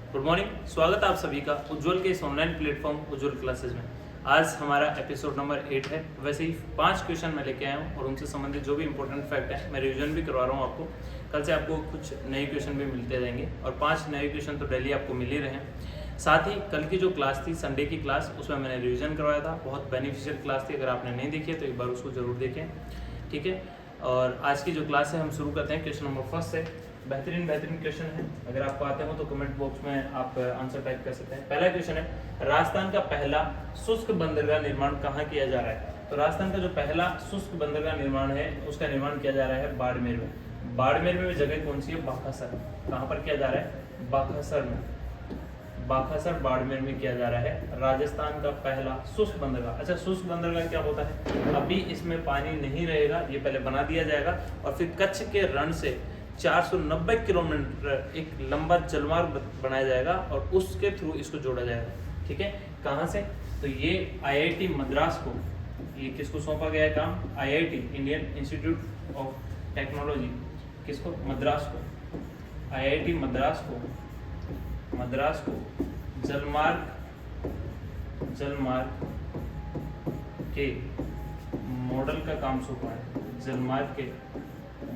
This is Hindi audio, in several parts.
गुड मॉर्निंग, स्वागत है आप सभी का उज्ज्वल के इस ऑनलाइन प्लेटफॉर्म उज्ज्वल क्लासेस में। आज हमारा एपिसोड नंबर 8 है। वैसे ही 5 क्वेश्चन मैं लेके आया हूँ और उनसे संबंधित जो भी इंपॉर्टेंट फैक्ट है मैं रिवीजन भी करवा रहा हूँ आपको। कल से आपको कुछ नए क्वेश्चन भी मिलते रहेंगे और 5 नए क्वेश्चन तो डेली आपको मिल ही रहे हैं। साथ ही कल की जो क्लास थी संडे की क्लास, उसमें मैंने रिविजन करवाया था। बहुत बेनिफिशियल क्लास थी, अगर आपने नहीं देखी है तो एक बार उसको जरूर देखें, ठीक है। और आज की जो क्लास है हम शुरू करते हैं क्वेश्चन नंबर फर्स्ट से। बेहतरीन क्वेश्चन है, अगर आपको आते हो तो कमेंट बॉक्स में आप आंसर टाइप कर सकते हैं। पहला क्वेश्चन है, राजस्थान का पहला शुष्क बंदरगाह निर्माण कहाँ किया जा रहा है? तो राजस्थान का जो पहला शुष्क बंदरगाह निर्माण है उसका निर्माण किया जा रहा है बाड़मेर में। बाड़मेर में जगह कौन सी है? बाखासर। कहाँ पर किया जा रहा है? बाखासर में। बाखासर बाड़मेर में किया जा रहा है राजस्थान का पहला शुष्क बंदरगाह। अच्छा, शुष्क बंदरगाह क्या होता है? अभी इसमें पानी नहीं रहेगा, ये पहले बना दिया जाएगा और फिर कच्छ के रण से 490 किलोमीटर एक लंबा जलमार्ग बनाया जाएगा और उसके थ्रू इसको जोड़ा जाएगा, ठीक है। कहाँ से? तो ये आईआईटी मद्रास को, ये किसको सौंपा गया है काम? IIT Indian institute of technology, किसको? मद्रास को। आईआईटी मद्रास को जलमार्ग के मॉडल का काम सौंपा है। जलमार्ग के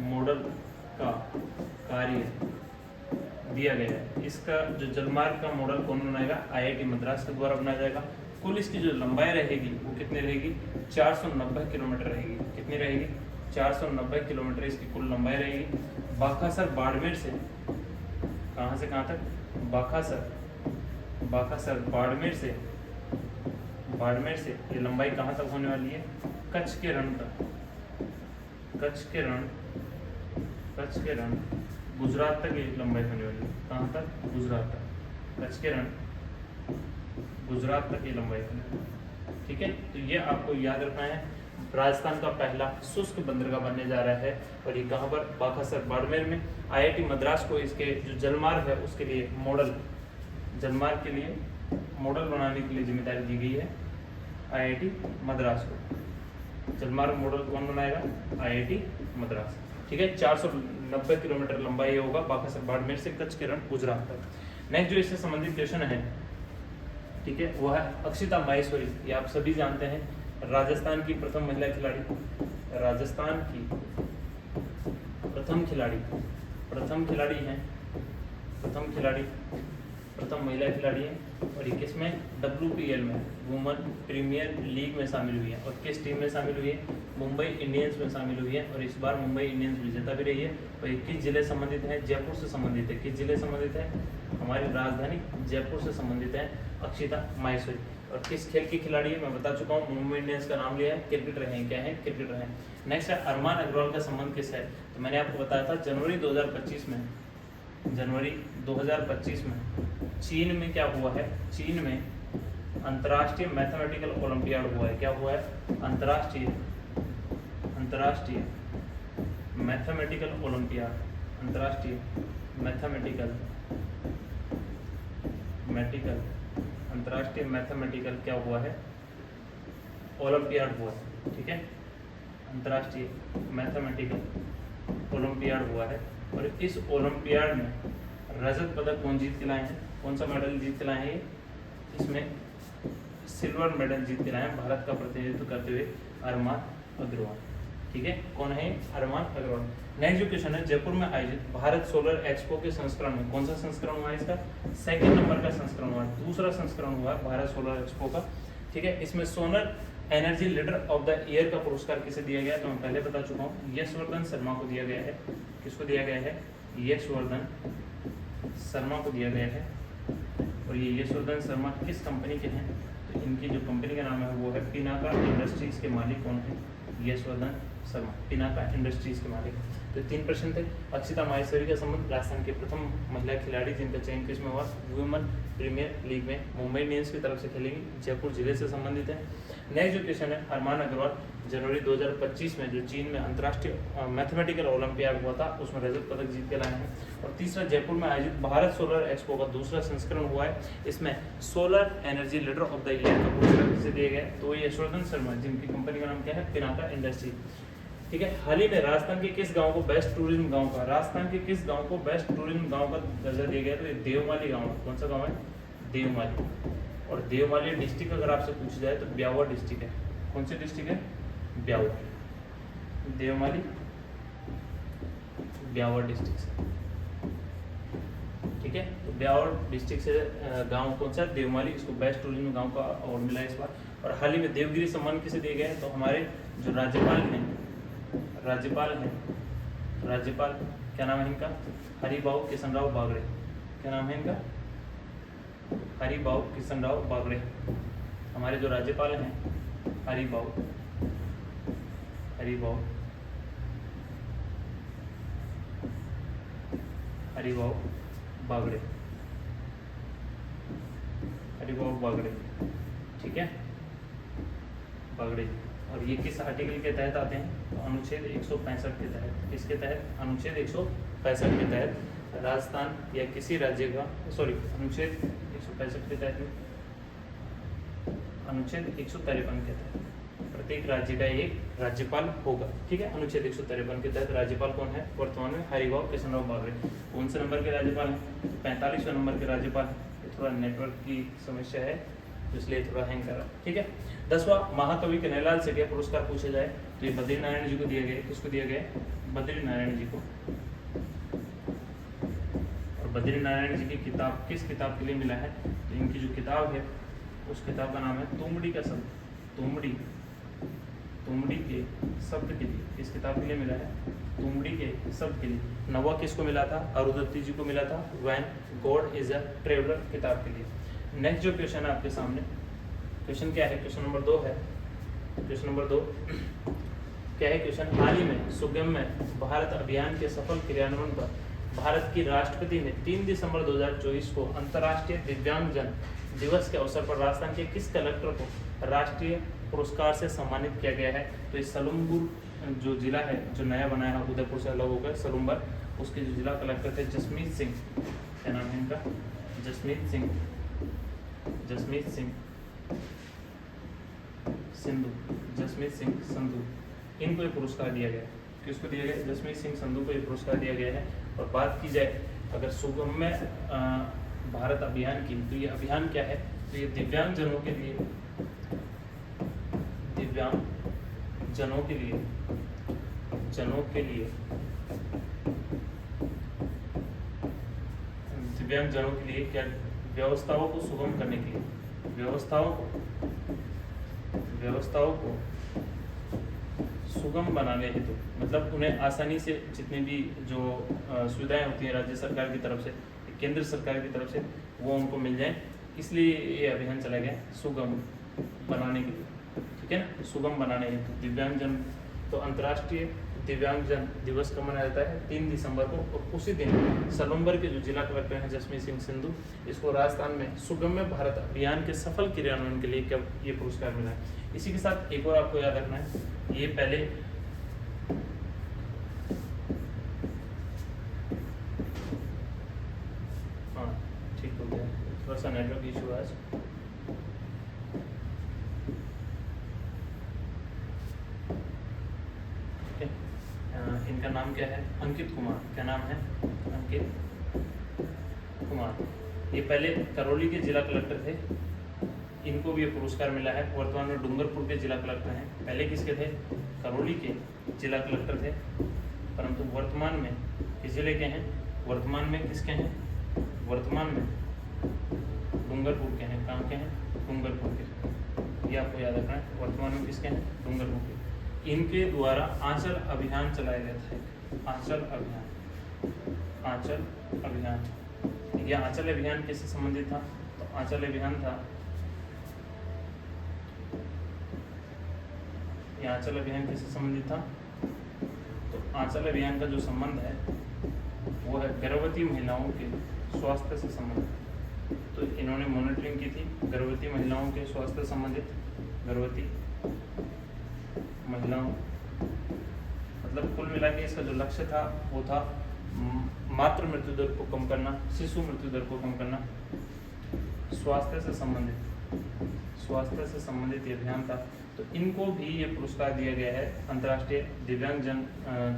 मॉडल का कार्य दिया गया है। इसका जो जलमार्ग का मॉडल कौन बनाएगा? आईआईटी मद्रास के द्वारा बनाया जाएगा। कुल इसकी जो लंबाई रहेगी वो कितनी रहेगी? 490 किलोमीटर रहेगी। कितनी रहेगी? 490 किलोमीटर इसकी कुल लंबाई रहेगी। बाखासर बाड़मेर से, कहाँ से कहाँ तक? बाखासर बाड़मेर से ये लंबाई कहाँ तक होने वाली है? कच्छ के रण तक। कच्छ के रण गुजरात तक ये लंबाई होने वाली है। कहाँ तक? गुजरात तक। कच्छ के रण गुजरात तक ये लंबाई होने वाली है, ठीक है। तो ये आपको याद रखना है, राजस्थान का पहला शुष्क बंदरगाह बनने जा रहा है और ये कहाँ पर? बाखासर बाड़मेर में। आईआईटी मद्रास को इसके जो जलमार्ग है उसके लिए जलमार्ग के लिए मॉडल बनाने के लिए जिम्मेदारी दी गई है आईआईटी मद्रास को। जलमार्ग मॉडल कौन बनाएगा? आईआईटी मद्रास, ठीक है। 490 किलोमीटर लंबाई होगा बाखासर बाड़मेर से कच्छ के रण गुजरात तक। नेक्स्ट जो इससे संबंधित क्वेश्चन है, ठीक है, वो है अक्षिता माहेश्वरी। ये आप सभी जानते हैं, राजस्थान की प्रथम महिला खिलाड़ी। राजस्थान की प्रथम महिला खिलाड़ी है और ये किस में? WPL में, वुमेन प्रीमियर लीग में शामिल हुई है। और किस टीम में शामिल हुई है? मुंबई इंडियंस में शामिल हुई है और इस बार मुंबई इंडियंस विजेता भी रही है। और ये किस जिले संबंधित है? जयपुर से संबंधित है। किस जिले संबंधित है? हमारी राजधानी जयपुर से संबंधित है अक्षिता माहेश्वरी। और किस खेल की खिलाड़ी है? मैं बता चुका हूँ, मुंबई इंडियंस का नाम लिया है, क्रिकेटर हैं। क्या है? क्रिकेटर हैं। नेक्स्ट है अरमान अग्रवाल का संबंध किस है? तो मैंने आपको बताया था जनवरी 2025 में चीन में क्या हुआ है? चीन में अंतर्राष्ट्रीय मैथमेटिकल ओलंपियाड हुआ है। क्या हुआ है? अंतर्राष्ट्रीय मैथमेटिकल ओलंपियाड। अंतर्राष्ट्रीय मैथमेटिकल क्या हुआ है? ओलंपियाड हुआ है, ठीक है। अंतर्राष्ट्रीय मैथमेटिकल ओलंपियाड हुआ है और इस ओलंपियाड में रजत पदक कौन जीत के लाए हैं? कौन सा मेडल जीत के लाए हैं? इसमें सिल्वर मेडल जीत के लाए हैं, भारत का प्रतिनिधित्व करते हुए अरमान अग्रवाल, ठीक है। कौन है? अरमान अग्रवाल। नेक्स्ट जो क्वेश्चन है, जयपुर में आयोजित भारत सोलर एक्सपो के संस्करण में, कौन सा संस्करण हुआ है इसका? सेकंड नंबर का संस्करण हुआ है, दूसरा संस्करण हुआ है भारत सोलर एक्सपो का, ठीक है। इसमें solar energy leader of the year का पुरस्कार किसे दिया गया है? तो मैं पहले बता चुका हूँ, यशवर्धन शर्मा को दिया गया है। किसको दिया गया है? यशवर्धन शर्मा को दिया गया है। और ये यशवर्धन शर्मा किस कंपनी के हैं? तो इनकी जो कंपनी का नाम है वो है पिनाका इंडस्ट्रीज के मालिक कौन है? यशवर्धन शर्मा, पिनाका इंडस्ट्रीज के मालिक। तो 3 प्रश्न थे। अक्षिता माहेश्वरी का संबंध राजस्थान की प्रथम महिला खिलाड़ी जिनका चयन किस में हुआ? वुमेन प्रीमियर लीग में मुंबई इंडियंस की तरफ से खेलेंगी, जयपुर जिले से संबंधित है। नेक्स्ट जो क्वेश्चन है, अरमान अग्रवाल जनवरी 2025 में जो चीन में अंतर्राष्ट्रीय मैथमेटिकल ओलंपियाड हुआ था उसमें रजत पदक जीत के लाए हैं। और तीसरा, जयपुर में आयोजित भारत सोलर एक्सपो का दूसरा संस्करण हुआ है, इसमें solar energy leader of the year का पुरस्कार किसे दिया गया? तो यशवर्धन शर्मा, जिनकी कंपनी का नाम क्या है? पिनाका इंडस्ट्री। ठीक है। हाल ही में राजस्थान के किस गांव को बेस्ट टूरिज्म गांव का, राजस्थान के किस गांव को बेस्ट टूरिज्म गांव का दर्जा दिया गया? तो ये देवमाली गांव है। कौन सा गांव है? देवमाली। और देवमाली डिस्ट्रिक्ट अगर आपसे पूछा जाए तो ब्यावर डिस्ट्रिक्ट है। कौन सी डिस्ट्रिक्ट है? ब्यावर। देवमाली ब्यावर डिस्ट्रिक्ट से, ठीक है। तो ब्यावर डिस्ट्रिक्ट से गांव कौन सा? देवमाली। इसको बेस्ट टूरिज्म गांव का अवार्ड मिला है इस बार। और हाल ही में देवगिरी सम्मान किसे दिए गए? तो हमारे जो राज्यपाल क्या नाम है इनका? हरिभाऊ किशनराव बागड़े। क्या नाम है इनका? हरिभाऊ किशनराव बागड़े। हमारे जो राज्यपाल हैं हरिभाऊ बागड़े, ठीक है, बागड़े। और ये किस आर्टिकल के तहत आते हैं? तो अनुच्छेद 165 के तहत। किसके तहत? अनुच्छेद 165 के तहत राजस्थान या किसी राज्य का, अनुच्छेद 165 के तहत, अनुच्छेद 153 के तहत प्रत्येक राज्य का एक राज्यपाल होगा, ठीक है। अनुच्छेद 153 के तहत राज्यपाल कौन है वर्तमान में? हरिभाऊ किशनराव बागड़े। कौन से नंबर के राज्यपाल हैं? 45वें नंबर के राज्यपाल। थोड़ा नेटवर्क की समस्या है इसलिए थोड़ा हैंग कर रहा है, ठीक है। 10वां महाकवि कन्हैयालाल सेठिया पुरस्कार पूछा जाए तो ये बद्रीनारायण जी को दिया गया। किसको दिया गया? बद्रीनारायण जी को। और बद्रीनारायण जी की किताब किस किताब के लिए मिला है? तो इनकी जो किताब है उस किताब का नाम है तुमड़ी का शब्द। तुमड़ी के शब्द के लिए। किस किताब के लिए मिला है? तुमड़ी के शब्द के लिए। नवा किसको मिला था? अरुंधति जी को मिला था when God is a traveller किताब के लिए। नेक्स्ट जो क्वेश्चन है आपके सामने, क्वेश्चन क्या है? क्वेश्चन नंबर 2 है। क्वेश्चन नंबर 2 क्या है क्वेश्चन? हाल ही में सुगम्य भारत अभियान के सफल क्रियान्वयन पर भारत की राष्ट्रपति ने 3 दिसंबर 2024 को अंतर्राष्ट्रीय दिव्यांगजन दिवस के अवसर पर राजस्थान के किस कलेक्टर को राष्ट्रीय पुरस्कार से सम्मानित किया गया है? तो इस सलुम्बुर जो जिला है जो नया बनाया है उदयपुर से अलग होकर सलुम्बर, उसके जो जिला कलेक्टर थे जसमीत सिंह, क्या नाम है इनका? जसमीत सिंह संधू। इनको ये पुरस्कार दिया गया। किसको दिया गया? जसमीत सिंह संधू को ये पुरस्कार दिया गया है। और बात की जाए अगर सुगम्य भारत अभियान की, तो ये अभियान क्या है? तो ये दिव्यांगजनों के लिए क्या व्यवस्थाओं को सुगम करने के लिए, व्यवस्थाओं को सुगम बनाने हेतु, मतलब उन्हें आसानी से जितनी भी जो सुविधाएं होती हैं राज्य सरकार की तरफ से, केंद्र सरकार की तरफ से, वो उनको मिल जाए, इसलिए ये अभियान चलाया गया सुगम बनाने के लिए, ठीक है ना। सुगम बनाने हेतु दिव्यांगजन, तो अंतर्राष्ट्रीय दिव्यांगजन दिवस का मनाया जाता है 3 दिसंबर को। और उसी दिन सलुम्बर के जो जिला कलेक्टर हैं जसमीत सिंह संधू, इसको राजस्थान में सुगम्य भारत अभियान के सफल क्रियान्वयन के लिए क्या ये पुरस्कार मिला है। इसी के साथ एक और आपको याद रखना है, ये पहले ठीक हो गया, थोड़ा सा नेटवर्क इशू आज। इनका नाम क्या है? अंकित कुमार। क्या नाम है? अंकित कुमार। ये पहले करौली के जिला कलेक्टर थे, इनको भी ये पुरस्कार मिला है। वर्तमान में डूंगरपुर के जिला कलेक्टर हैं। पहले किसके थे? करौली के जिला कलेक्टर थे, परंतु वर्तमान में किस जिले के हैं? वर्तमान में किसके हैं? वर्तमान में डूंगरपुर के हैं। कहाँ के हैं? डूंगरपुर के। ये आपको याद रखना है, वर्तमान में किसके हैं? डूंगरपुर के। इनके द्वारा आंचल अभियान चलाया गया था। आंचल अभियान, यह आंचल अभियान किससे संबंधित था? तो आंचल अभियान था, यह आंचल अभियान किससे संबंधित था? तो आंचल अभियान का जो संबंध है वो है गर्भवती महिलाओं के स्वास्थ्य से संबंधित। तो इन्होंने मॉनिटरिंग की थी गर्भवती महिलाओं के स्वास्थ्य संबंधित। गर्भवती महिलाओं, मतलब कुल मिला के इसका जो लक्ष्य था वो था मातृ मृत्यु दर को कम करना, शिशु मृत्यु दर को कम करना, स्वास्थ्य से संबंधित स्वास्थ्य से संबंधित ये अभियान था, तो इनको भी ये पुरस्कार दिया गया है। अंतर्राष्ट्रीय दिव्यांगजन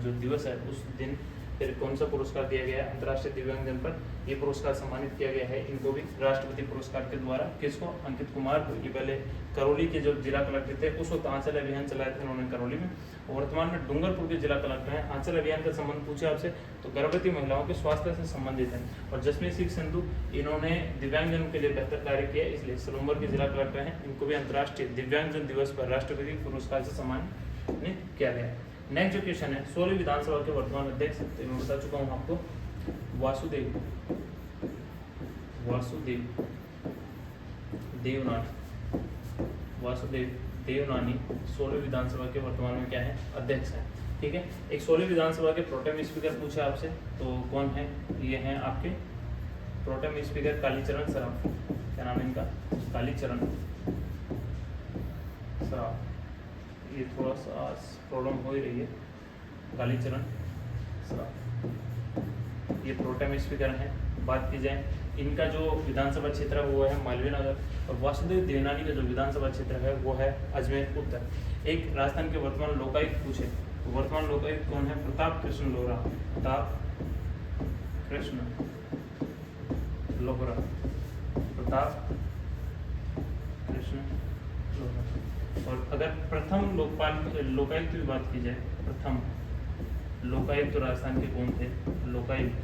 जो दिवस है उस दिन फिर कौन सा पुरस्कार दिया गया है? अंतर्राष्ट्रीय दिव्यांगजन पर ये पुरस्कार सम्मानित किया गया है इनको भी राष्ट्रपति पुरस्कार के द्वारा। किसको? अंकित कुमार को। ये पहले करौली के जो जिला कलेक्टर थे उस वक्त आंचल अभियान चलाए थे उन्होंने करौली में, और वर्तमान में डूंगरपुर के जिला कलेक्टर हैं। आंचल अभियान का संबंध पूछे आपसे तो गर्भवती महिलाओं के स्वास्थ्य से संबंधित है। और जसमीत सिंह संधू इन्होंने दिव्यांगजन के लिए बेहतर कार्य किया, इसलिए सलूम्बर के जिला कलेक्टर हैं। इनको भी अंतर्राष्ट्रीय दिव्यांगजन दिवस पर राष्ट्रपति पुरस्कार से सम्मानित किया गया। नेक्स्ट जो क्वेश्चन है, 16वीं विधानसभा के वर्तमान अध्यक्ष, तो मैं बता चुका हूँ आपको, वासुदेव देवनानी 16वीं विधानसभा के वर्तमान में क्या है? अध्यक्ष है। ठीक है, एक 16वीं विधानसभा के प्रोटेम स्पीकर पूछे आपसे तो कौन है? ये हैं आपके प्रोटेम स्पीकर कालीचरण सराफ। क्या नाम है इनका? कालीचरण सराफ। ये थोड़ा सा प्रॉब्लम हो ही रही है। कालीचरण सराफ ये प्रोटेम स्पीकर हैं। बात की जाए इनका जो विधानसभा क्षेत्र है वो है मालवीय नगर, और वासुदेव देवनानी का जो विधानसभा क्षेत्र है वो है अजमेर उत्तर। एक राजस्थान के वर्तमान लोकायुक्त पूछे तो वर्तमान लोकायुक्त कौन है? प्रताप कृष्ण लोहरा। प्रताप कृष्ण लोहरा। और अगर प्रथम लोकायुक्त की बात की जाए, प्रथम लोकायुक्त राजस्थान के कौन थे? लोकायुक्त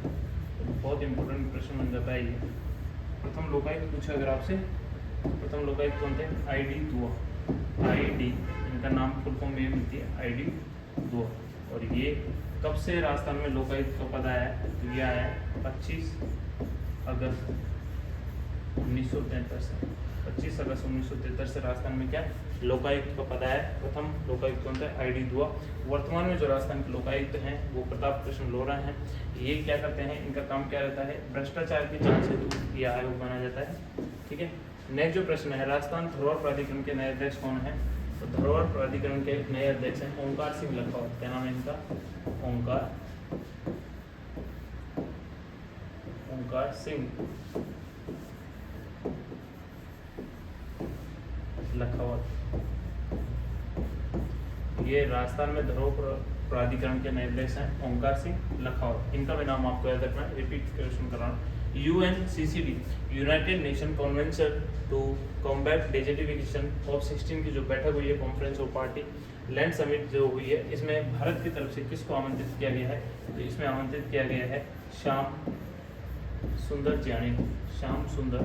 बहुत इंपॉर्टेंट प्रश्न बन जाता है ये। प्रथम लोकायुक्त पूछा अगर आपसे, प्रथम लोकायुक्त कौन थे? ID दुआ। ID इनका नाम फुल फॉर्म में मिलती है ID दुआ। और ये कब से राजस्थान में लोकायुक्त का पद आया है? तो ये आया है 25 अगस्त 1973 से। 25 अगस्त 1973 से राजस्थान में क्या लोकायुक्त का पद आया है। प्रथम लोकायुक्त कौन था? ID दुआ। वर्तमान में जो राजस्थान के लोकायुक्त हैं वो प्रताप कृष्ण लोहरा हैं। ये क्या करते हैं? इनका काम क्या रहता है? भ्रष्टाचार की जांच हेतु ये आयोग बनाया जाता है। ठीक है, नेक्स्ट जो प्रश्न है, राजस्थान धरोहर प्राधिकरण के नए अध्यक्ष कौन है? तो धरोहर प्राधिकरण के नए अध्यक्ष हैं ओंकार सिंह लखावत। क्या नाम है इनका? ओंकार सिंह लखावत। ये राजस्थान में धरोहर प्राधिकरण के नए अध्यक्ष हैं ओंकार सिंह लखावत। इनका भी नाम आपको याद रखना है, रिपीट क्वेश्चन कर रहा हूँ। UNCCD United Nation Convention to Combat desertification of 16 की जो बैठक हुई है, conference of party land summit जो हुई है, इसमें भारत की तरफ से किसको आमंत्रित किया गया है? तो इसमें आमंत्रित किया गया है श्याम सुंदर जानी। श्याम सुंदर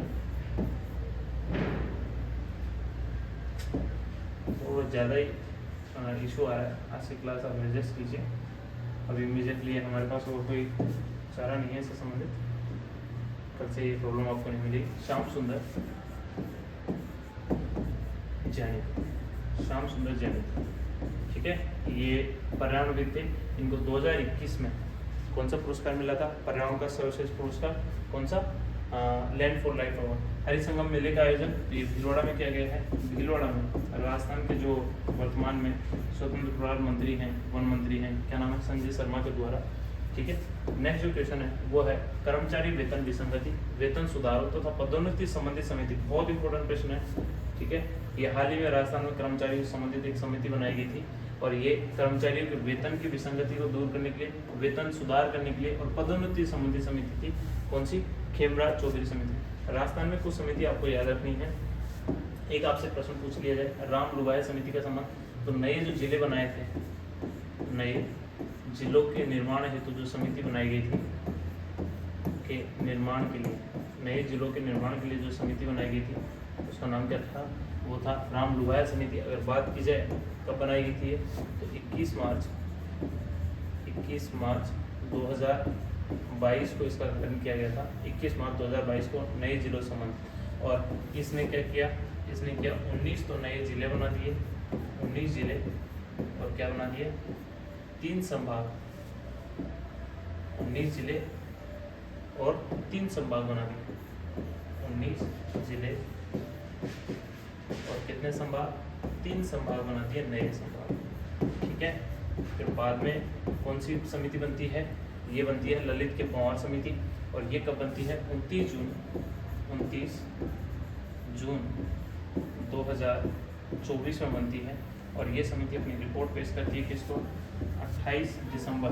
तो ज़्यादा ही इशू आ रहा है, आज की क्लास आप एडजस्ट कीजिए। अभी इमीडिएटली हमारे पास और कोई चारा नहीं है इससे संबंधित, कल से ये प्रॉब्लम आपको नहीं मिलेगी। श्याम सुंदर जैन, ठीक है, ये पर्यावरणविद थे। इनको 2021 में कौन सा पुरस्कार मिला था? पर्यावरण का सर्वश्रेष्ठ पुरस्कार। कौन सा? Land for life award. Harisangam मेले का आयोजन ये भीलवाड़ा में किया गया है। भीलवाड़ा में राजस्थान के जो वर्तमान में स्वतंत्र प्रभार मंत्री हैं, वन मंत्री हैं, क्या नाम है? संजय शर्मा के द्वारा। ठीक है, नेक्स्ट जो क्वेश्चन है वो है कर्मचारी वेतन विसंगति, वेतन सुधारों तथा पदोन्नति संबंधित समिति। बहुत इंपॉर्टेंट प्रश्न है। ठीक है, ये हाल ही में राजस्थान में कर्मचारियों से संबंधित एक समिति बनाई गई थी, और ये कर्मचारियों के वेतन की विसंगति को दूर करने के लिए, वेतन सुधार करने के लिए और पदोन्नति संबंधी समिति थी। कौन सी? खेमराज चौधरी समिति। राजस्थान में कुछ समिति आपको याद रखनी है। एक आपसे प्रश्न पूछ लिया जाए, राम लुबाया समिति का संबंध। तो नए जो जिले बनाए थे, नए जिलों के निर्माण हेतु जो समिति बनाई गई थी के निर्माण के लिए, नए जिलों के निर्माण के लिए जो समिति बनाई गई थी उसका नाम क्या था? वो था राम लुबाया समिति। अगर बात की जाए कब बनाई गई थी तो 21 मार्च 2022 को इसका गठन किया गया था। 21 मार्च 2022 को नए जिलों संबंध। और इसने क्या किया? इसने किया 19 तो नए जिले बना दिए, 19 जिले, और क्या बना दिए? 3 संभाग। 19 जिले और 3 संभाग बना दिए। 19 जिले और कितने संभाग? 3 संभाग बना दिए, नए संभाग। ठीक है, फिर बाद में कौन सी समिति बनती है? ये बनती है ललित के पंवार समिति, और ये कब बनती है? 29 जून 2024 में बनती है और ये समिति अपनी रिपोर्ट पेश करती है किसको? 28 दिसंबर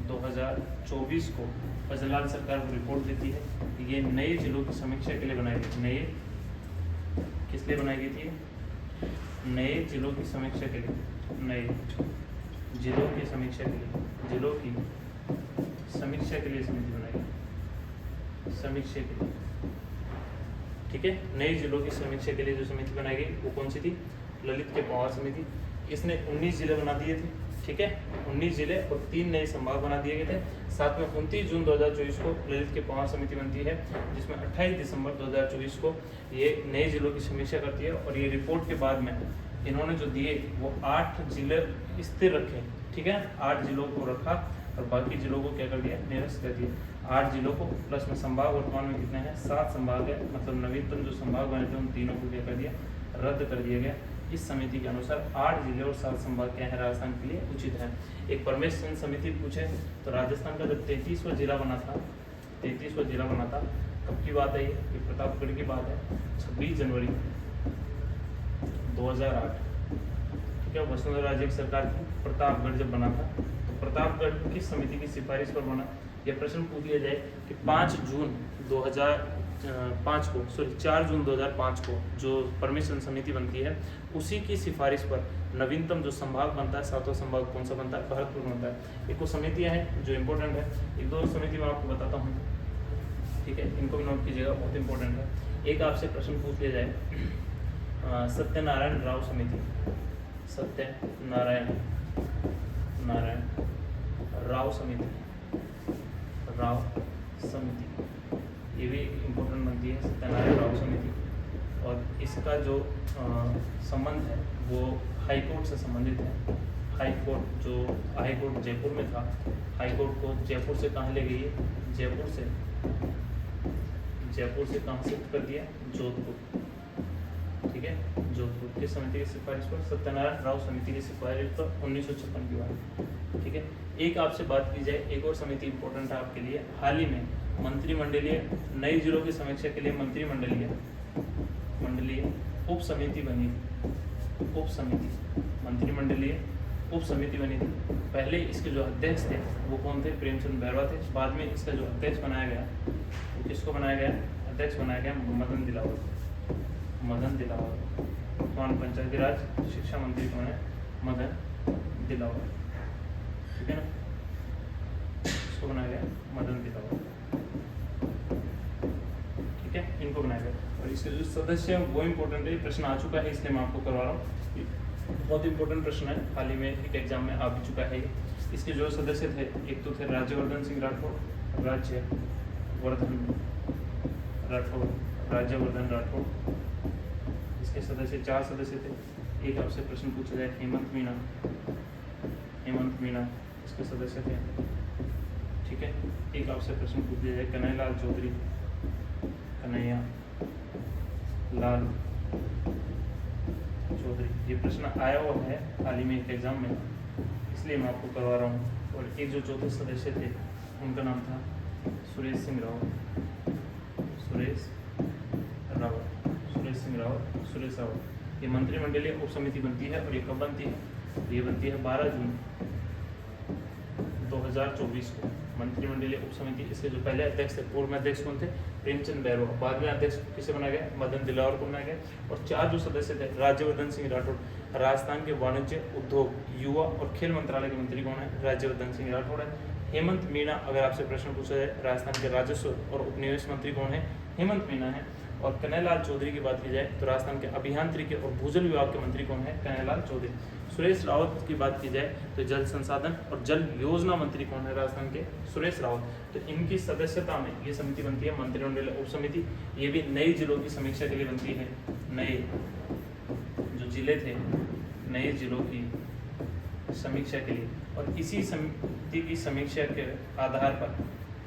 2024 को फजलाल सरकार को रिपोर्ट देती है। ये नए जिलों की समीक्षा के लिए बनाई गई, नए किस लिए बनाई गई थी? नए जिलों की समीक्षा के लिए, नए जिलों की समीक्षा के लिए, जिलों की समीक्षा के लिए समिति बनाई गई, समीक्षा के लिए, ठीक है। नए जिलों की समीक्षा के लिए जो समिति बनाई गई वो कौन सी थी? ललित के पंवार समिति। इसने 19 जिले बना दिए थे, ठीक है, 19 जिले और 3 नए संभाग बना दिए गए थे। साथ में 29 जून 2024 को ललित के पंवार समिति बनती है, जिसमें 28 दिसंबर 2024 को ये नए जिलों की समीक्षा करती है। और ये रिपोर्ट के बाद में इन्होंने जो दिए वो 8 जिले स्थिर रखे, ठीक है, 8 जिलों को रखा और बाकी जिलों को क्या कर दिया? निरस्त कर दिया। 8 जिलों को प्लस में संभाग वर्तमान में कितने हैं? 7 संभाग है, मतलब नवीनतम जो संभाग बने थे उन तीनों को क्या कर दिया? रद्द कर दिया गया। इस समिति के अनुसार 8 जिले और 7 संभाग क्या है? राजस्थान के लिए उचित है। एक परमेश चंद समिति पूछे तो राजस्थान का जब 33वां जिला बना था, 33वां जिला बना था, कब की बात है ये प्रतापगढ़ की बात है, 26 जनवरी 2008, ठीक है। वसुंधरा राजे की सरकार की प्रतापगढ़ जब बना था तो प्रतापगढ़ किस समिति की सिफारिश पर बना? यह प्रश्न पूछ लिया जाए कि 4 जून 2005 को जो परमिशन समिति बनती है उसी की सिफारिश पर नवीनतम जो संभाग बनता है, 7वां संभाग कौन सा बनता है? भरतपुर बनता है। एक वो समितियाँ हैं जो इम्पोर्टेंट है, एक दो समिति मैं आपको बताता हूँ, ठीक है, इनको भी नोट कीजिएगा, बहुत इंपॉर्टेंट है। एक आपसे प्रश्न पूछ लिया जाए सत्यनारायण राव समिति, सत्यनारायण राव समिति, राव समिति, ये भी एक इम्पोर्टेंट बनती है सत्यनारायण राव समिति। और इसका जो संबंध है वो हाई कोर्ट से संबंधित है। हाई कोर्ट जयपुर में था, हाई कोर्ट को जयपुर से कहाँ ले गई है? जयपुर से कहाँ शिफ्ट कर दिया? जोधपुर, ठीक है, जोधपुर। किस समिति की सिफारिश पर? सत्यनारायण राव समिति की सिफारिश पर 1956 की बात, ठीक है। एक आपसे बात की जाए, एक और समिति इंपॉर्टेंट है आपके लिए। हाल ही में मंत्रिमंडलीय नए जिलों की समीक्षा के लिए मंत्रिमंडलीय उप समिति बनी, उप समिति, मंत्रिमंडलीय उप समिति बनी थी। पहले इसके जो अध्यक्ष थे वो कौन थे? प्रेमचंद बैरवा थे। बाद में इसका जो अध्यक्ष बनाया गया वो किसको बनाया गया? अध्यक्ष बनाया गया मदन दिलावर। वर्तमान पंचायती राज शिक्षा मंत्री कौन है? मदन दिलावर, ठीक है ना, इसको बनाया गया मदन दिलावर, ठीक है, इनको बनाया गया। और इसके जो सदस्य हैं वो इम्पोर्टेंट है, प्रश्न आ चुका है इसलिए मैं आपको करवा रहा हूँ, बहुत इंपॉर्टेंट प्रश्न है, हाल ही में एक एग्जाम में आ भी चुका है। इसके जो सदस्य थे, एक तो थे राज्यवर्धन सिंह राठौड़, इसके सदस्य 4 सदस्य थे। एक आपसे प्रश्न पूछा जाए हेमंत मीणा, इसके सदस्य थे, ठीक है। एक आपसे प्रश्न पूछ लिया जाए कन्हैयालाल चौधरी, ये प्रश्न आया हुआ है हाल ही में एक एग्जाम में, इसलिए मैं आपको करवा रहा हूँ। और एक जो चौथे सदस्य थे उनका नाम था सुरेश रावत। ये मंत्रिमंडलीय उप समिति बनती है और ये कब बनती है? ये बनती है 12 जून 2024 को, मंत्रिमंडलीय उप समिति। इसके जो पहले अध्यक्ष थे, पूर्व में अध्यक्ष कौन थे? प्रेमचंद बैरवा। बाद में अध्यक्ष किसे बनाया गया? मदन दिलावर को बनाया गया। और 4 जो सदस्य थे, राज्यवर्धन सिंह राठौड़, राजस्थान के वाणिज्य, उद्योग, युवा और खेल मंत्रालय के मंत्री कौन है? राज्यवर्धन सिंह राठौड़ है। हेमंत मीणा, अगर आपसे प्रश्न पूछा जाए राजस्थान के राजस्व और उपनिवेश मंत्री कौन है? हेमंत मीणा है। और कन्हैयालाल चौधरी की बात की जाए तो राजस्थान के अभियांत्रिकी और भूजल विभाग के मंत्री कौन है? कन्हैयालाल चौधरी। सुरेश रावत की बात की जाए तो जल संसाधन और जल योजना मंत्री कौन है? राजस्थान के सुरेश रावत। तो इनकी सदस्यता में ये समिति बनती है मंत्रिमंडलीय उप समिति। ये भी नए जिलों की समीक्षा के लिए बनती है, नए जो जिले थे, नए जिलों की समीक्षा के लिए। और इसी समिति की समीक्षा के आधार पर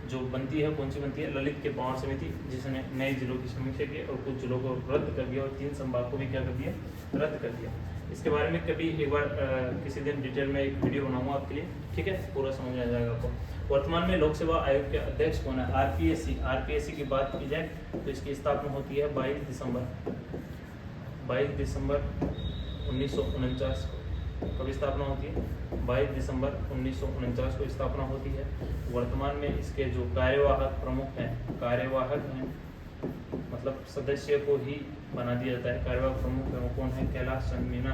जो बनती है, कौन सी बनती है? ललित के पंवार समिति, जिसने नए जिलों की समीक्षा की और कुछ जिलों को रद्द कर दिया और 3 संभाग को भी क्या कर दिया? रद्द कर दिया। इसके बारे में कभी एक बार किसी दिन डिटेल में एक वीडियो बनाऊंगा आपके लिए, ठीक है, पूरा समझ आ जाएगा आपको। वर्तमान में लोक सेवा आयोग के अध्यक्ष कौन है? आरपीएससी की बात की जाए तो इसकी स्थापना होती है 22 दिसंबर 1949 को। कब स्थापना होती है? 22 दिसंबर 1949 को स्थापना होती है। वर्तमान में इसके जो कार्यवाहक प्रमुख हैं, मतलब सदस्य को ही बना दिया जाता है, कार्यवाहक प्रमुख है वो कौन है? कैलाश चंद्र मीणा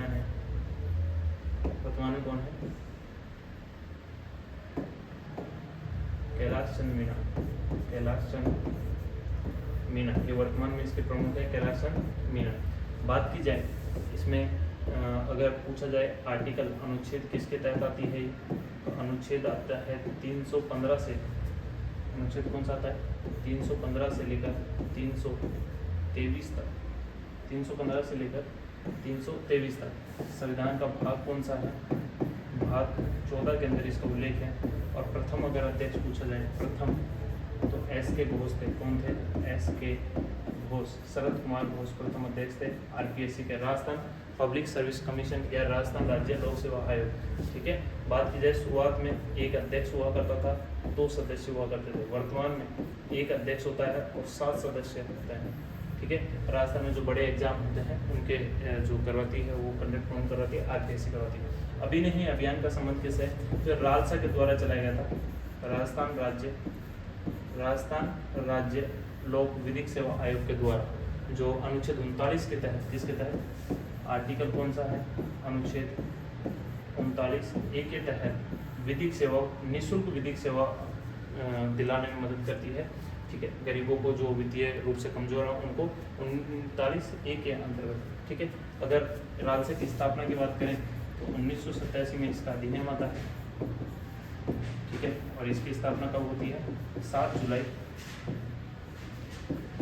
है। वर्तमान में कौन है? कैलाश चंद्र मीणा, ये वर्तमान में इसके प्रमुख है, कैलाश चंद्र मीणा। बात की जाए इसमें अगर पूछा जाए आर्टिकल, अनुच्छेद किसके तहत आती है? तो अनुच्छेद आता है 315 से, अनुच्छेद कौन सा आता है? 315 से लेकर 323 तक, 315 से लेकर 323 तक। संविधान का भाग कौन सा है? भाग 14 के अंदर इसका उल्लेख है। और प्रथम अगर अध्यक्ष पूछा जाए, प्रथम तो एस.के. घोष थे। कौन थे? एस.के. घोष, शरद कुमार घोष प्रथम अध्यक्ष थे आरपीएससी के। राजस्थान पब्लिक सर्विस कमीशन या राजस्थान राज्य लोक सेवा आयोग, ठीक है। बात की जाए शुरुआत में एक अध्यक्ष हुआ करता था, 2 सदस्य हुआ करते थे। वर्तमान में एक अध्यक्ष होता है और 7 सदस्य होते हैं, ठीक है। राजस्थान में जो बड़े एग्जाम होते हैं उनके जो करवाती है वो कंडक्ट कौन करवाती है? आरपीएससी करवाती है। अभी नहीं, अभियान का संबंध किससे है? जो रालसा के द्वारा चलाया गया था, राजस्थान राज्य लोक विधिक सेवा आयोग के द्वारा, जो अनुच्छेद 39 के तहत, किसके तहत? आर्टिकल कौन सा है? अनुच्छेद 39A के तहत विधिक सेवा, निःशुल्क विधिक सेवा दिलाने में मदद करती है, ठीक है। गरीबों को जो वित्तीय रूप से कमजोर है उनको 39A के अंतर्गत, ठीक है। अगर रालसे की स्थापना की बात करें तो 1987 में इसका अधिनियम आता है, ठीक है। और इसकी स्थापना कब होती है? 7 जुलाई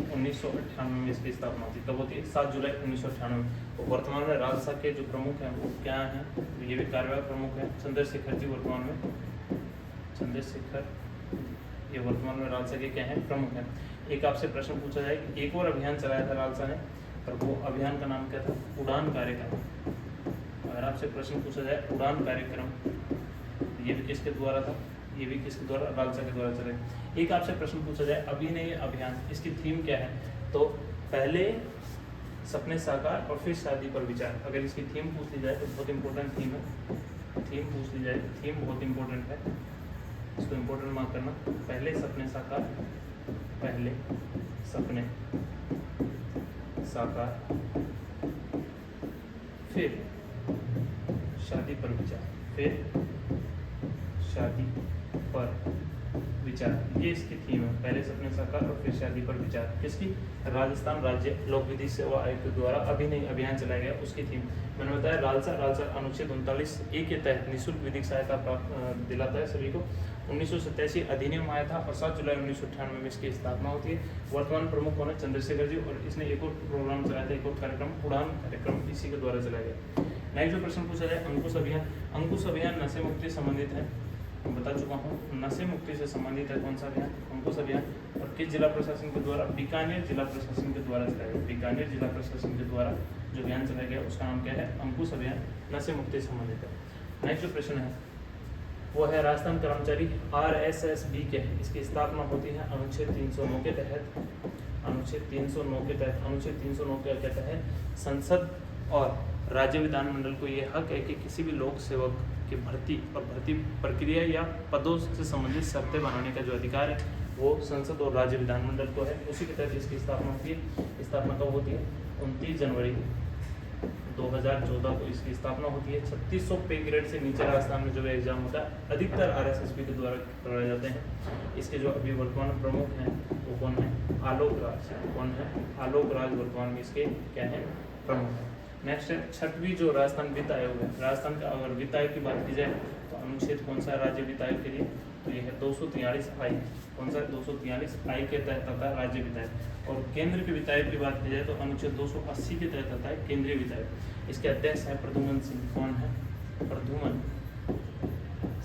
1998 में इसकी स्थापना होती है। कब होती है? 7 जुलाई 1998 में। तो वर्तमान में रालसा के जो प्रमुख हैं वो क्या हैं? ये भी कार्यवाहक प्रमुख हैं, चंद्रशेखर जी वर्तमान में, ये वर्तमान में रालसा के क्या हैं? प्रमुख हैं। एक आपसे प्रश्न पूछा जाए कि एक और अभियान चलाया था रालसा ने, पर वो अभियान का नाम क्या था? उड़ान कार्यक्रम। अगर आपसे प्रश्न पूछा जाए उड़ान कार्यक्रम, ये भी किसके द्वारा था? ये भी किसके द्वारा? रालसा के द्वारा चले। एक आपसे प्रश्न पूछा जाए अभिनय अभियान, इसकी थीम क्या है? तो पहले सपने साकार और फिर शादी पर विचार। अगर इसकी थीम पूछ ली जाए तो बहुत इंपॉर्टेंट थीम है, थीम पूछ ली जाए तो थीम बहुत इंपॉर्टेंट है, इसको इंपॉर्टेंट मार्क करना। पहले सपने साकार, पहले सपने साकार, फिर शादी पर विचार, फिर शादी पर विचार, ये इसकी थीम है। पहले सपने साकार और फिर शादी पर विचार। किसकी? राजस्थान राज्य लोक विधिक सेवा आयोग के द्वारा अभिनय अभियान चलाया गया, उसकी थीम। मैंने बताया रालसा अनुच्छेद 39A के तहत निःशुल्क विधिक सहायता प्राप्त दिलाता है सभी को। 1987 अधिनियम आया था और 7 जुलाई 1998 में इसकी स्थापना होती है। वर्तमान प्रमुख कौन है? चंद्रशेखर जी। और इसने एक और प्रोग्राम चलाया था, एक और कार्यक्रम, उड़ान कार्यक्रम, इसी के द्वारा चलाया गया। नेक्स्ट जो प्रश्न पूछा जाए अंकुश अभियान। अंकुश अभियान नशे मुक्ति से संबंधित है, बता चुका हूँ, नशे मुक्ति से संबंधित है। कौन सा अभियान? अंकुश अभियान। और किस जिला प्रशासन के द्वारा? बीकानेर जिला प्रशासन के द्वारा चलाया गया। बीकानेर जिला प्रशासन के द्वारा जो अभियान चलाया गया उसका नाम क्या है? अंकुश अभियान, नशे मुक्ति से संबंधित है। नेक्स्ट जो प्रश्न है वो है राजस्थान कर्मचारी RSSB के, इसकी स्थापना होती है अनुच्छेद 309 के तहत। अनुच्छेद 309 के तहत, अनुच्छेद 309 के तहत संसद और राज्य विधानमंडल को ये हक है कि किसी भी लोक सेवक की भर्ती और भर्ती प्रक्रिया या पदों से संबंधित शर्तें बनाने का जो अधिकार है वो संसद और राज्य विधानमंडल को है। उसी के तहत इसकी स्थापना होती है। स्थापना कब होती है? 29 जनवरी 2014 को इसकी स्थापना होती है। 3600 पे ग्रेड से नीचे राजस्थान में जो एग्जाम होता है अधिकतर RSSB के द्वारा करवाए जाते हैं। इसके जो अभी वर्तमान प्रमुख हैं वो कौन है? आलोक राज। कौन है? आलोक राज वर्तमान में इसके क्या है? प्रमुख है। नेक्स्ट है 6वीं जो राजस्थान वित्त आयोग है। राजस्थान का अगर वित्त आयोग की बात की जाए तो अनुच्छेद कौन सा है राज्य वित्त आयोग के लिए? तो ये है 243I। कौन सा? 243I के तहत आता है राज्य वित्त आयोग। और केंद्र के वित्त आयोग की बात की जाए तो अनुच्छेद 280 के तहत आता है केंद्रीय वित्त आयोग। इसके अध्यक्ष है प्रद्युमन सिंह। कौन है? प्रद्युमन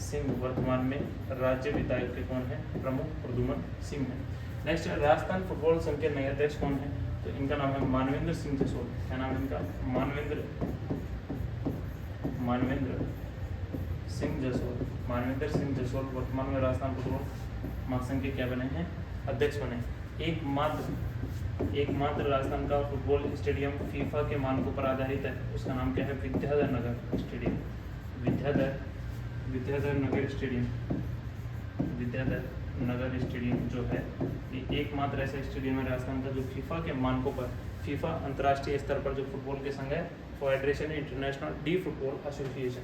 सिंह वर्तमान में राज्य वित्त आयोग के कौन है? प्रमुख प्रद्युमन सिंह है। नेक्स्ट है राजस्थान फुटबॉल संघ के नए अध्यक्ष कौन है? तो इनका नाम है मानवेंद्र सिंह जसोल। क्या नाम है इनका? मानवेंद्र सिंह जसोल, मानवेंद्र सिंह जसोल वर्तमान में राजस्थान फुटबॉल महासंघ के क्या बने हैं? अध्यक्ष बने। एकमात्र राजस्थान का फुटबॉल स्टेडियम फीफा के मानकों पर आधारित है, उसका नाम क्या है? विद्याधर नगर स्टेडियम। विद्याधर नगर स्टेडियम जो है ये एकमात्र ऐसा स्टेडियम है राजस्थान का जो फीफा के मानकों पर, फीफा अंतर्राष्ट्रीय स्तर पर जो फुटबॉल के संघ है, federation international D football association.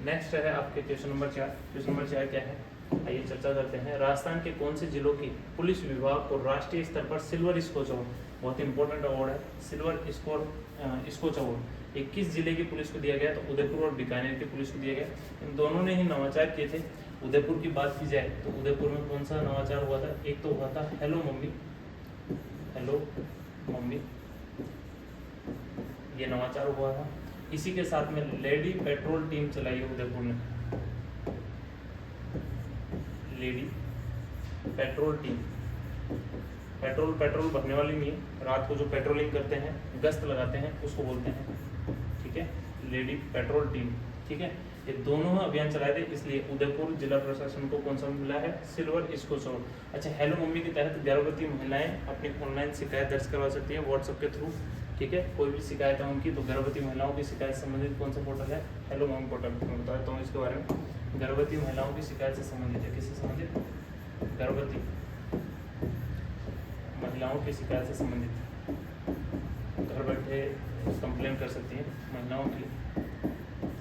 Next है आपके क्वेश्चन नंबर 4। क्वेश्चन नंबर 4 क्या है? आइए चर्चा करते हैं। राजस्थान के कौन से जिलों की पुलिस विभाग को राष्ट्रीय स्तर पर सिल्वर स्कोच अवार्ड, बहुत इंपॉर्टेंट अवार्ड है, सिल्वर स्कोच अवार्ड 21 जिले की पुलिस को दिया गया, तो उदयपुर और बीकानेर की पुलिस को दिया गया। इन दोनों ने ही नवाचार किए थे। उदयपुर की बात की जाए तो उदयपुर में कौन सा नवाचार हुआ था? एक तो हुआ था हेलो मम्मी, ये नवाचार हुआ था। इसी के साथ में लेडी पेट्रोल टीम चलाई है उदयपुर ने, लेडी पेट्रोल टीम। पेट्रोल भरने वाली नहीं है, रात को जो पेट्रोलिंग करते हैं, गश्त लगाते हैं, उसको बोलते हैं, ठीक है, लेडी पेट्रोल टीम, ठीक है। ये दोनों अभियान चलाए थे, इसलिए उदयपुर जिला प्रशासन को कौन सा मिला है? Silver Skoch award. अच्छा, हेलो मम्मी के तहत गर्भवती महिलाएं अपनी ऑनलाइन शिकायत दर्ज करवा सकती है व्हाट्सएप के थ्रू, ठीक है। कोई भी शिकायत है उनकी, तो गर्भवती महिलाओं की शिकायत संबंधित कौन सा पोर्टल है? Hello mummy portal. मैं बता देता हूँ इसके बारे में। गर्भवती महिलाओं की शिकायत से संबंधित है, किससे संबंधित? गर्भवती महिलाओं की शिकायत से संबंधित, घर बैठे कंप्लेन कर सकती है महिलाओं की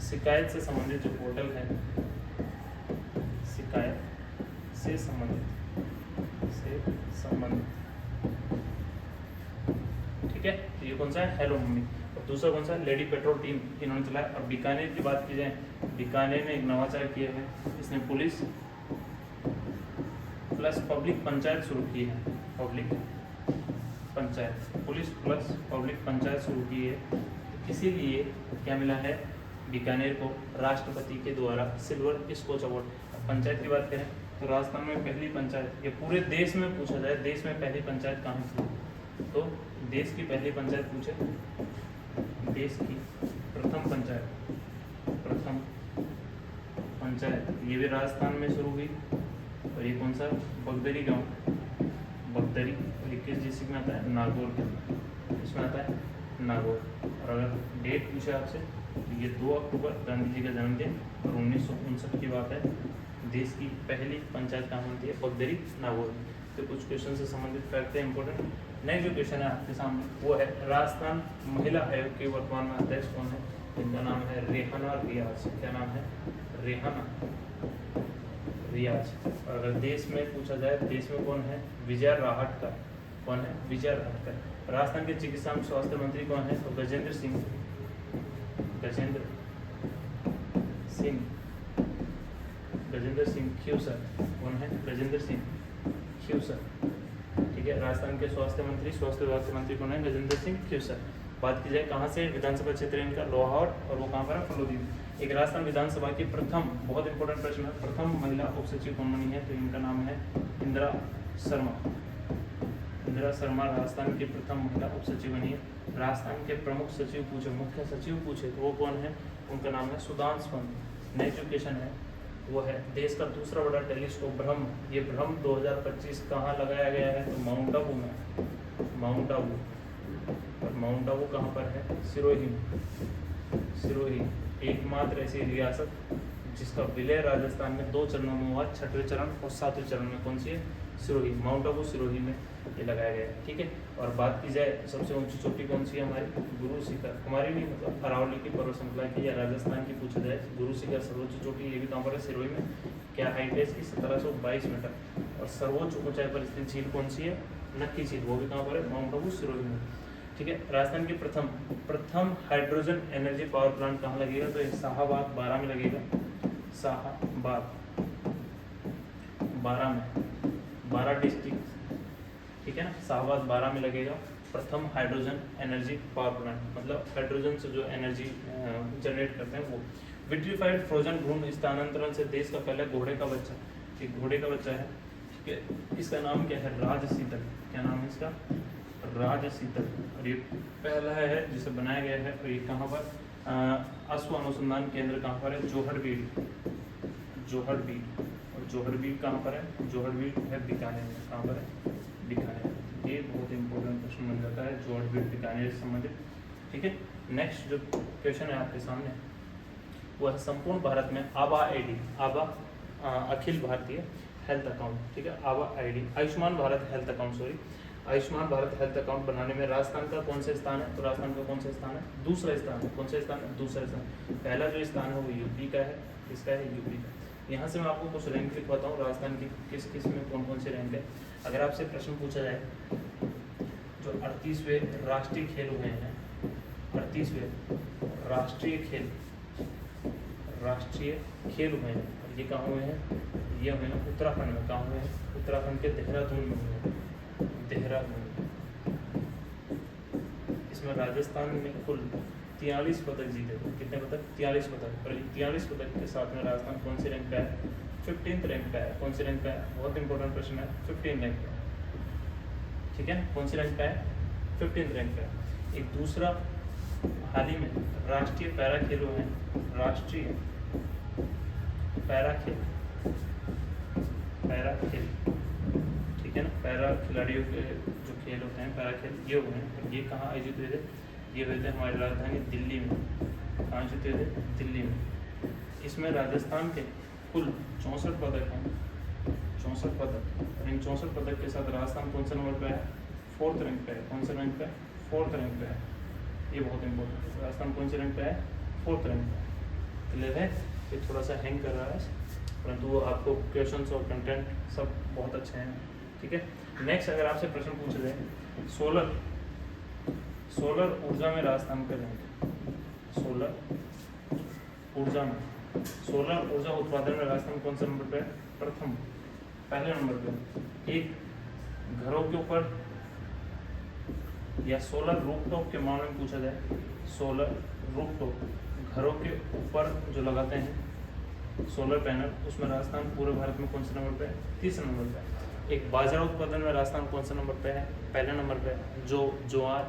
शिकायत से संबंधित जो पोर्टल है, शिकायत से संबंधित, ठीक है। तो ये कौन सा है? Hello mummy. और दूसरा कौन सा है? लेडी पेट्रोल टीम, इन्होंने चलाया। और बीकानेर की बात की जाए, बीकानेर में एक नवाचार किया है, इसने पुलिस प्लस पब्लिक पंचायत शुरू की है, public panchayat, police plus public panchayat शुरू की है। इसीलिए क्या मिला है बीकानेर को? राष्ट्रपति के द्वारा सिल्वर स्कोच अवार्ड। पंचायत की बात करें तो राजस्थान में पहली पंचायत, ये पूरे देश में पूछा जाए, देश में पहली पंचायत कहाँ थी, तो देश की पहली पंचायत पूछे, देश की प्रथम पंचायत ये भी राजस्थान में शुरू हुई। और ये कौन सा? बगदरी गांव, बगदरी। और ये किस डिस्ट्रिक्ट में आता है? नागौर। इसमें आता है नागौर। और अगर डेट पूछे आपसे तो ये 2 अक्टूबर गांधी जी का जन्मदिन और 1959 की बात है। देश की पहली पंचायत कहाँ बनती है? बगदरी, नागौर। तो कुछ क्वेश्चन से संबंधित फैक्ट है इंपॉर्टेंट। नेक्स्ट जो क्वेश्चन है आपके सामने वो है राजस्थान महिला आयोग के वर्तमान में अध्यक्ष कौन है? इनका नाम है रेहाना रियाज। क्या नाम है? रेहाना रियाज। और अगर देश में पूछा जाए, देश में कौन है? विजय राहटकर। कौन है? विजय राहटकर। राजस्थान के चिकित्सा एवं स्वास्थ्य मंत्री कौन है? तो गजेंद्र सिंह ख्यूसर। कौन है? गजेंद्र सिंह ख्यूसर, ठीक है। राजस्थान के स्वास्थ्य विभाग के मंत्री कौन है? गजेंद्र सिंह ख्यूसर। बात की जाए कहाँ से, विधानसभा क्षेत्र इनका लोहार, और वो कहाँ पर है? फलोदी। एक राजस्थान विधानसभा की प्रथम, बहुत इंपॉर्टेंट प्रश्न है, प्रथम महिला उप सचिव कौन बनी है? तो इनका नाम है इंदिरा शर्मा। इंदिरा शर्मा राजस्थान की प्रथम महिला उप सचिव बनी है। राजस्थान के प्रमुख सचिव पूछे, मुख्य सचिव पूछे तो वो कौन है? उनका नाम है सुधांशु पंत। नेक्स्ट जो क्वेश्चन है वो है देश का दूसरा बड़ा टेलीस्कोप ब्रह्म, ये ब्रह्म 2025 कहाँ लगाया गया है? तो माउंट आबू में, माउंट आबू। और माउंट आबू कहाँ पर है? सिरोही। एकमात्र ऐसी रियासत जिसका विलय राजस्थान में 2 चरणों में हुआ, 6वें चरण और 7वें चरण में। कौन सी है? सिरोही। माउंट आबू सिरोही में ये लगाया गया है, ठीक है। और बात की जाए सबसे ऊंची चोटी कौन सी है हमारी? गुरु शिखर। हमारी नहीं, मतलब अरावली की पर्वत श्रृंखला की या राजस्थान की पूछा जाए, गुरु शिखर सर्वोच्च चोटी, ये भी कहाँ पर है? सिरोही में। क्या हाइट है इसकी? 1722 मीटर। और सर्वोच्च ऊंचाई पर स्थित झील कौन सी है? नक्की झील, वो भी कहाँ पर है? माउंट आबू सिरोही में, ठीक है। राजस्थान की प्रथम हाइड्रोजन एनर्जी पावर प्लांट कहाँ लगेगा? तो शाहाबाद 12 में लगेगा। शाहाबाद 12 में, 12 डिस्ट्रिक्ट, ठीक है ना। शाहाबाद 12 में लगेगा प्रथम हाइड्रोजन एनर्जी पावर प्लांट, मतलब हाइड्रोजन से जो एनर्जी जनरेट करते हैं वो। विट्रीफाइड फ्रोजन भ्रूण स्थानांतरण से देश का पहला घोड़े का बच्चा, एक घोड़े का बच्चा है, ठीक है। इसका नाम क्या है? राजसीतल। क्या नाम है इसका? राजसीतल। और ये पहला है जिसे बनाया गया है। और ये कहाँ पर? अश्व अनुसंधान केंद्र कहाँ पर है? जोहड़बीड़। जोहड़बीड़। और जोहड़बीड़ कहाँ पर है? जोहड़बीड़ है बीकानेर में। कहाँ पर है? बीकानेर। ये बहुत इंपॉर्टेंट क्वेश्चन बन जाता है जोहड़बीड़ बीकानेर से संबंधित। ठीक है, नेक्स्ट जो क्वेश्चन है आपके सामने वो है संपूर्ण भारत में आभा आईडी, आभा अखिल भारतीय हेल्थ अकाउंट, ठीक है, Abha ID, Ayushman Bharat health account, sorry, Ayushman Bharat health account बनाने में राजस्थान का कौन सा स्थान है? तो राजस्थान का कौन सा स्थान है? दूसरा स्थान है। कौन सा स्थान है? दूसरा स्थान। पहला जो स्थान है वो यूपी का है। किसका है? यूपी का। यहाँ से मैं आपको कुछ रैंक लिखवाता हूँ राजस्थान की, किस किस में कौन कौन से रैंक है। अगर आपसे प्रश्न पूछा जाए जो 38वें राष्ट्रीय खेल हुए हैं, 38वें राष्ट्रीय खेल हुए हैं, और ये कहाँ हुए हैं? ये हुए हैं उत्तराखंड में। कहाँ हुए हैं? उत्तराखंड के देहरादून में हुए हैं। देहरादून। इसमें राजस्थान ने कुल 43 पदक जीते थे। कितने पदक? 43 पदक। और 43 पदक के साथ में राजस्थान कौन से रैंक पे है? 15th रैंक पे है। कौन से रैंक पे है? बहुत इंपॉर्टेंट प्रश्न है। 15th रैंक पे है। ठीक है, कौन से रैंक पे है? 15th रैंक पे है। एक दूसरा हाल ही में राष्ट्रीय पैरा खेल हुए हैं। राष्ट्रीय पैरा खेल, ठीक है ना, पैरा खिलाड़ियों के जो खेल होते हैं, पैरा खेल, ये हुए हैं। ये कहाँ आयोजित हुए थे? ये हुए थे हमारी राजधानी दिल्ली में। कहाँ आयोजित हुए थे? दिल्ली में। इसमें राजस्थान के कुल 64 पदक हैं। 64 पदक। और इन 64 पदक के साथ राजस्थान कौन सा नंबर पे है? 4th रैंक पे है। कौन सा रैंक पे है? 4th रैंक पे है। ये बहुत इंपॉर्टेंट है। राजस्थान कौन से रैंक पे है? 4th रैंक पे है। क्लियर है? ये थोड़ा सा हैंग कर रहा है, परंतु आपको क्वेश्चंस और कंटेंट सब बहुत अच्छे हैं। ठीक है, नेक्स्ट अगर आपसे प्रश्न पूछा जाए सोलर ऊर्जा में राजस्थान का रैंक। सोलर ऊर्जा उत्पादन में राजस्थान कौन सा नंबर पे है? प्रथम, पहले नंबर पे। एक घरों के ऊपर या सोलर रूफटॉप के मामले में पूछा जाए, सोलर रूफटॉप घरों के ऊपर जो लगाते हैं सोलर पैनल, उसमें राजस्थान पूरे भारत में कौन से नंबर पे है? 3रे नंबर पे है। एक बाजरा उत्पादन में राजस्थान कौन सा नंबर पे है? पहले नंबर पे है। जो ज्वार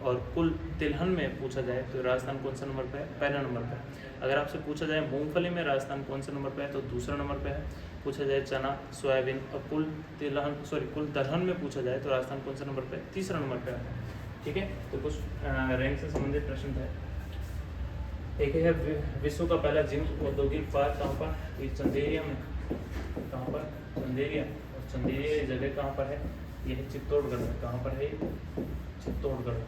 और कुल तिलहन में पूछा जाए तो राजस्थान कौन सा नंबर पे है? पहला नंबर पे है। अगर आपसे पूछा जाए मूंगफली में राजस्थान कौन सा नंबर पे है? तो दूसरा नंबर पे है। पूछा जाए चना, सोयाबीन और कुल दलहन में पूछा जाए तो राजस्थान कौन सा नंबर पे है? 3रा नंबर पे है। ठीक है, तो कुछ रैंक से संबंधित प्रश्न थे। एक है विश्व का पहला जिंक औद्योगिक पार्क कहाँ पर? ये चंदेरिया में। कहाँ पर? चंदेरिया। और चंदेरिया ये जगह कहाँ पर है? ये है चित्तौड़गढ़ में। कहाँ पर है? चित्तौड़गढ़।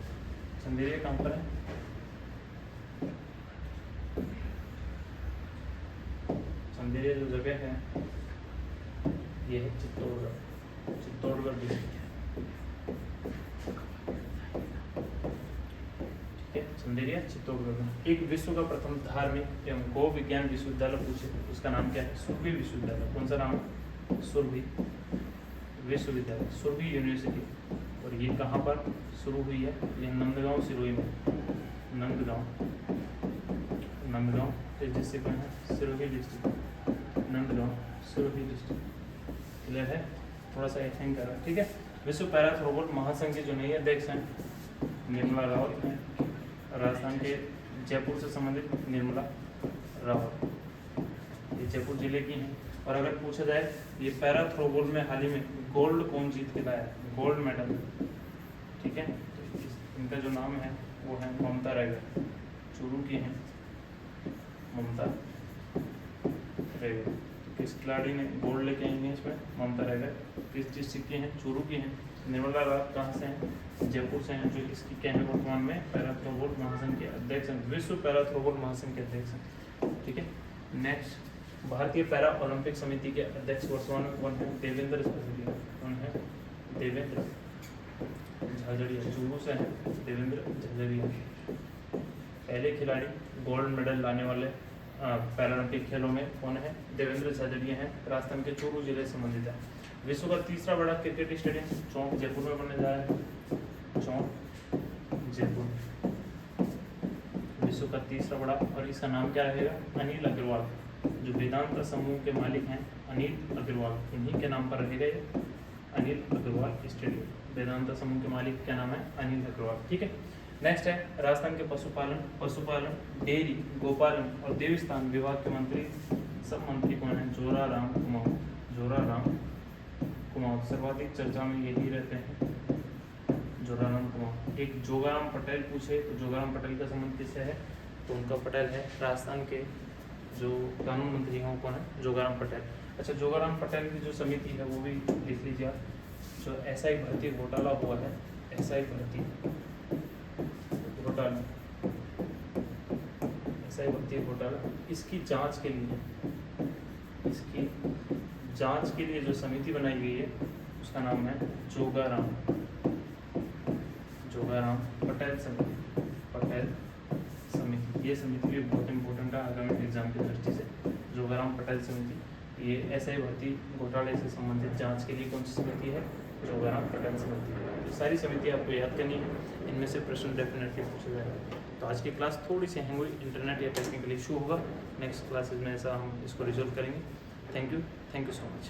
चंदेरिया कहाँ पर है? चंदेरिया जो जगह है ये है चित्तौड़गढ़ डिस्ट्रिक्ट है। चंदेरिया चित्तौड़गढ़ में। एक विश्व का प्रथम धार्मिक एवं गो विज्ञान विश्वविद्यालय पूछे, उसका नाम क्या है? सुरभि विश्वविद्यालय। कौन सा नाम है? सुरभि विश्वविद्यालय, सुरभि यूनिवर्सिटी। और ये कहाँ पर शुरू हुई है? ये नंदगांव सिरोही में। नंदगांव किस डिस्ट्रिक्ट में है? Sirohi district. Nandgaon Sirohi district. Clear है? थोड़ा सा हैंग कर रहा है। ठीक है, विश्व पैरा थ्रोबॉल महासंघ के जो नई अध्यक्ष हैं निर्मला रावत हैं। राजस्थान के जयपुर से संबंधित निर्मला रावत, ये जयपुर जिले की हैं। और अगर पूछा जाए ये पैरा थ्रोबॉल में हाल ही में गोल्ड कौन जीत के लाया? Gold medal. ठीक है, तो इनका जो नाम है वो है ममता रायगढ़। चूरू की हैं ममता रायगढ़। किस खिलाड़ी ने गोल्ड लेके आई हैं इसमें? ममता रायगढ़। किस डिस्ट्रिक्ट की हैं? चूरू की हैं। निर्मला रावत कहाँ से हैं? जयपुर से हैं, जो इसकी क्या है वर्तमान में पैरा थ्रोबॉल महासंघ के अध्यक्ष हैं, विश्व पैरा थ्रोबॉल महासंघ के अध्यक्ष हैं। ठीक है, नेक्स्ट भारतीय पैरा ओलंपिक समिति के अध्यक्ष वर्तमान में कौन है? देवेंद्र झाझड़िया। कौन है? देवेंद्र झाझड़िया। चूरू से हैं देवेंद्र झाझड़िया। पहले खिलाड़ी गोल्ड मेडल लाने वाले पैरालंपिक खेलों में कौन है? देवेंद्र झाझड़िया हैं। राजस्थान के चूरू जिले से संबंधित है। विश्व का तीसरा बड़ा क्रिकेट स्टेडियम चौक जयपुर में बनने जा रहा है। चौक जयपुर विश्व का तीसरा बड़ा, और इसका नाम क्या रहेगा? अनिल अग्रवाल। जो वेदांता समूह के मालिक हैं अनिल अग्रवाल, इन्हीं के नाम पर रहेगा ये अनिल अग्रवाल स्टेडियम। वेदांता समूह के मालिक क्या नाम है? अनिल अग्रवाल। ठीक है, नेक्स्ट है राजस्थान के पशुपालन, डेयरी, गोपालन और देवस्थान विभाग के मंत्री, सब मंत्री कौन है? जोराराम कुमाऊं। सर्वाधिक चर्चा में यही रहते हैं, जोराराम कुमाऊं। एक जोगाराम पटेल पूछे तो जोगाराम पटेल का संबंध किससे है? तो उनका पटेल है, राजस्थान के जो कानून मंत्री हैं वो कौन है? जोगाराम पटेल। अच्छा, जोगाराम पटेल की जो समिति है वो भी लिख लीजिए आप। जो एसआई भर्ती घोटाला हुआ है, एसआई भर्ती घोटाला, इसकी जांच के लिए जो समिति बनाई गई है उसका नाम है जोगाराम पटेल समिति। ये समिति भी बहुत इंपॉर्टेंट है आगामी एग्जाम की दृष्टि से। जोगाराम पटेल समिति, ये एसआई भर्ती घोटाले से संबंधित जांच के लिए कौन सी समिति है? जोगाराम पटेल समिति। तो सारी समिति आपको याद करनी है, इनमें से प्रश्न डेफिनेटली पूछा जाएगा। तो आज की क्लास थोड़ी सी हैंग हुई, इंटरनेट या टेक्निकल इशू होगा, नेक्स्ट क्लासेज में ऐसा हम इसको रिजॉल्व करेंगे। Thank you so much.